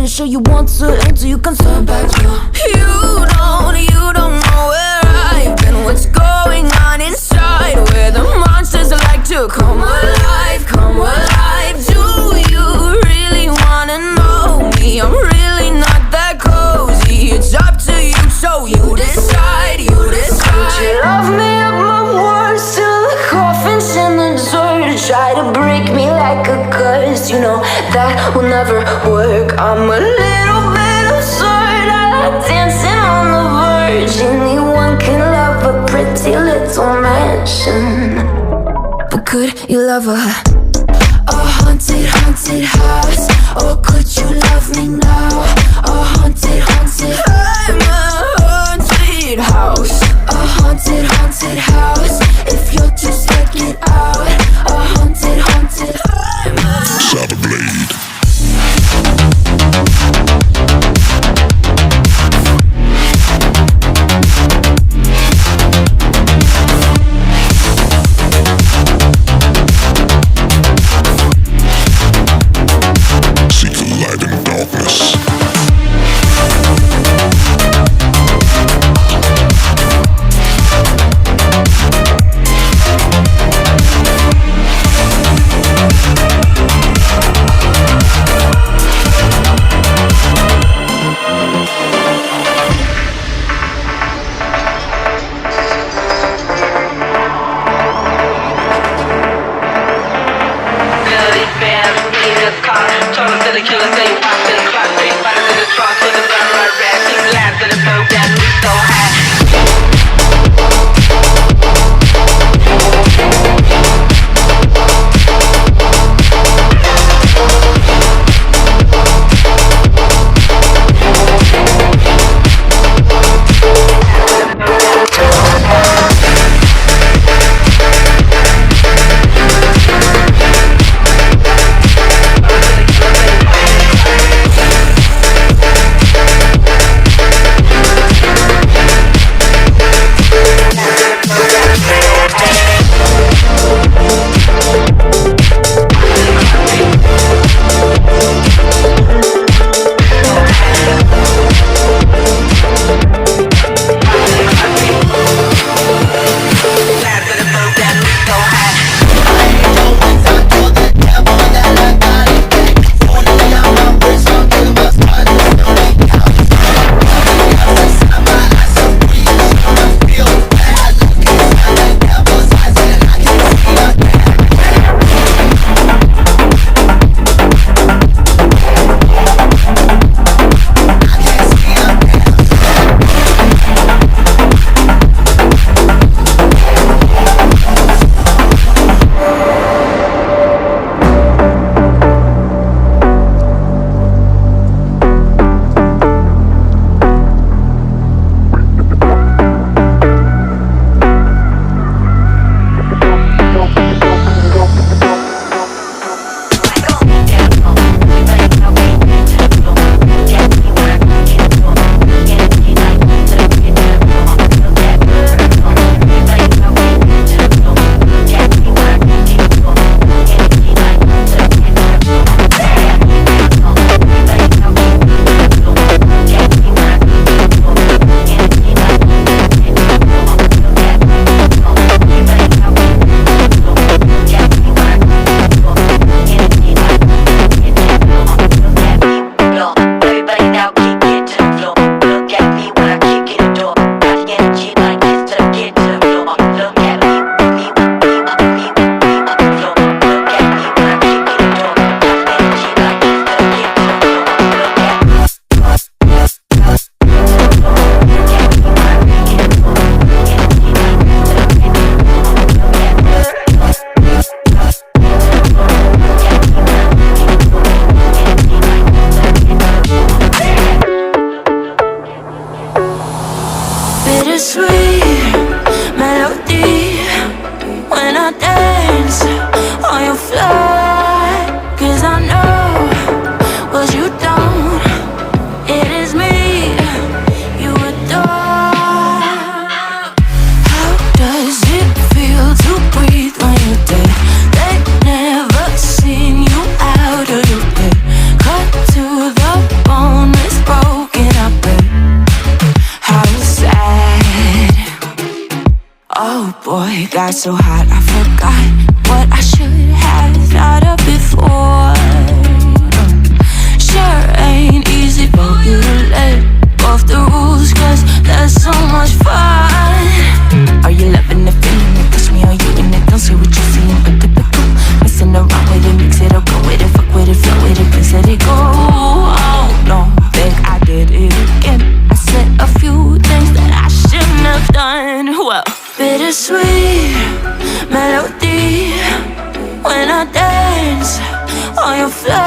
pretty sure you want to until you can turn back. You don't know where I've been, what's going on inside, where the monsters like to come alive, come alive. Do you really wanna know me? I'm really not that cozy. It's up to you, so you decide, you decide. Would you love me at my worst, till the coffin's in the dirt? Try to break me like a curse, you know that will never work. I'm a little bit absurd, I like dancing on the verge. Anyone can love a pretty little mansion, but could you love a haunted, haunted house? Or could you love me now? A haunted, haunted, I'm a haunted house. A haunted, haunted house. If you're too scared, get out. A haunted, haunted, I'm a Saga Blade. Seek the light in darkness. got so hot, I forgot what I should have thought of before. Sure ain't easy for you to let go of the rules, cause that's so much fun. Are you loving the feeling? It touch me, are you in it? Don't say what you're feeling, but typical. Messing around with it, mix it up, go with it, fuck with it, flow with it, please let it go. Oh no, think I did it again. I said a few things that I shouldn't have done. Well, bittersweet melody when I dance on your floor.